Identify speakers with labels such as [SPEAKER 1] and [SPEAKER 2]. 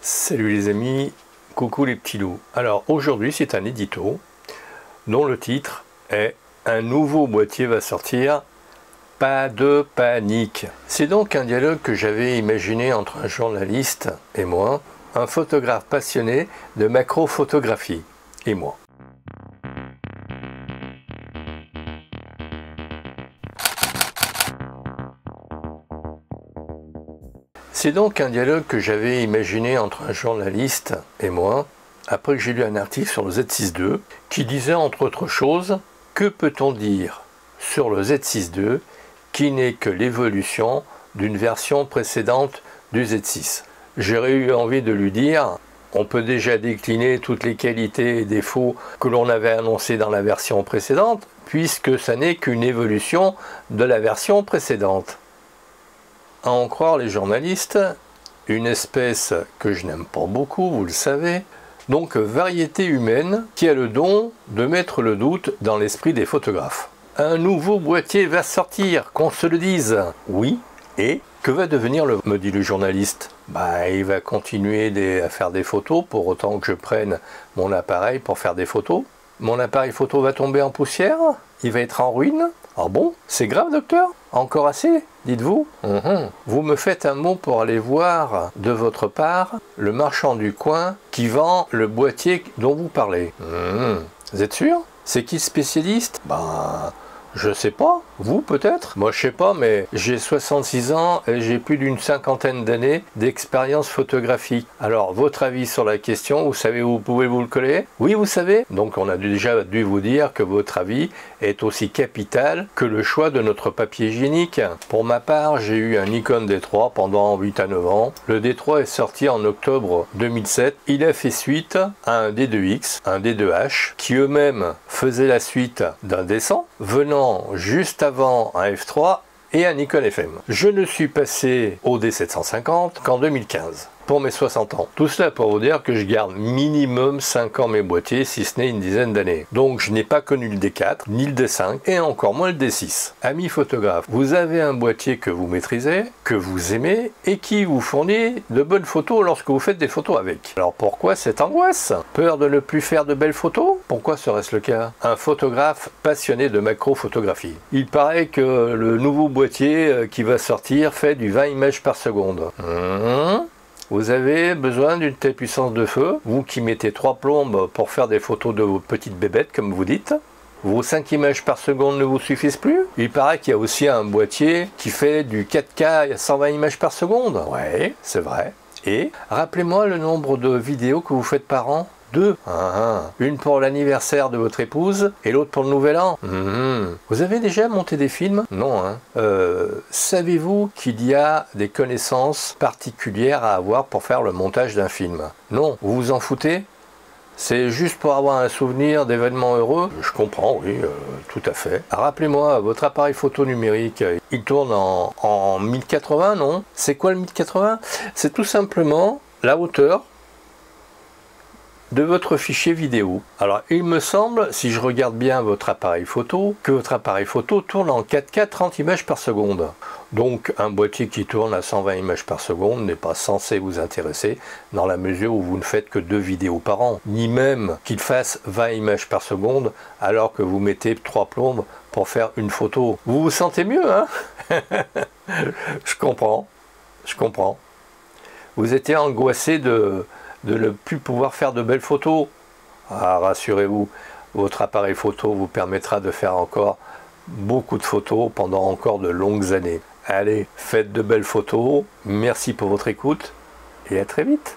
[SPEAKER 1] Salut les amis, coucou les petits loups. Alors aujourd'hui c'est un édito dont le titre est « Un nouveau boîtier va sortir, pas de panique ». C'est donc un dialogue que j'avais imaginé entre un journaliste et moi, un photographe passionné de macro-photographie et moi. C'est donc un dialogue que j'avais imaginé entre un journaliste et moi, après que j'ai lu un article sur le Z6 II, qui disait entre autres choses « Que peut-on dire sur le Z6 II qui n'est que l'évolution d'une version précédente du Z6 ?» J'aurais eu envie de lui dire « On peut déjà décliner toutes les qualités et défauts que l'on avait annoncés dans la version précédente, puisque ça n'est qu'une évolution de la version précédente. » À en croire les journalistes, une espèce que je n'aime pas beaucoup, vous le savez, donc variété humaine qui a le don de mettre le doute dans l'esprit des photographes. Un nouveau boîtier va sortir, qu'on se le dise. Oui, et que va devenir me dit le journaliste. Il va continuer à faire des photos pour autant que je prenne mon appareil pour faire des photos. Mon appareil photo va tomber en poussière? Il va être en ruine? Ah bon? C'est grave, docteur? Encore assez? Dites-vous? Vous me faites un mot pour aller voir de votre part le marchand du coin qui vend le boîtier dont vous parlez. Vous êtes sûr? C'est qui le spécialiste? Je sais pas, vous peut-être? Moi je sais pas, mais j'ai 66 ans et j'ai plus d'une cinquantaine d'années d'expérience photographique. Alors votre avis sur la question, vous savez où vous pouvez vous le coller? Oui, vous savez? Donc on a déjà dû vous dire que votre avis est aussi capital que le choix de notre papier hygiénique. Pour ma part, j'ai eu un Nikon D3 pendant 8 à 9 ans. Le D3 est sorti en octobre 2007. Il a fait suite à un D2X, un D2H, qui eux-mêmes faisaient la suite d'un D100, venant juste avant un F3 et un Nikon FM. Je ne suis passé au D750 qu'en 2015, pour mes 60 ans. Tout cela pour vous dire que je garde minimum 5 ans mes boîtiers, si ce n'est une dizaine d'années. Donc je n'ai pas connu le D4, ni le D5, et encore moins le D6. Amis photographes, vous avez un boîtier que vous maîtrisez, que vous aimez, et qui vous fournit de bonnes photos lorsque vous faites des photos avec. Alors pourquoi cette angoisse? Peur de ne plus faire de belles photos? Pourquoi serait-ce le cas? Un photographe passionné de macro-photographie. Il paraît que le nouveau boîtier qui va sortir fait du 20 images par seconde. Vous avez besoin d'une telle puissance de feu, vous qui mettez 3 plombes pour faire des photos de vos petites bébêtes, comme vous dites. Vos 5 images par seconde ne vous suffisent plus? Il paraît qu'il y a aussi un boîtier qui fait du 4K à 120 images par seconde. Ouais, c'est vrai. Et rappelez-moi le nombre de vidéos que vous faites par an? 2. Une pour l'anniversaire de votre épouse et l'autre pour le nouvel an. Vous avez déjà monté des films? Non, savez-vous qu'il y a des connaissances particulières à avoir pour faire le montage d'un film? Non, vous vous en foutez? C'est juste pour avoir un souvenir d'événements heureux? Je comprends, oui, tout à fait. Rappelez-moi, votre appareil photo numérique, il tourne en 1080, non? C'est quoi le 1080? C'est tout simplement la hauteur de votre fichier vidéo. Alors il me semble, si je regarde bien votre appareil photo, que votre appareil photo tourne en 4K 30 images par seconde. Donc un boîtier qui tourne à 120 images par seconde n'est pas censé vous intéresser dans la mesure où vous ne faites que 2 vidéos par an, ni même qu'il fasse 20 images par seconde alors que vous mettez 3 plombes pour faire une photo. Vous vous sentez mieux, hein? Je comprends. Vous étiez angoissé de ne plus pouvoir faire de belles photos. Rassurez-vous, votre appareil photo vous permettra de faire encore beaucoup de photos pendant encore de longues années. Allez, faites de belles photos, merci pour votre écoute et à très vite.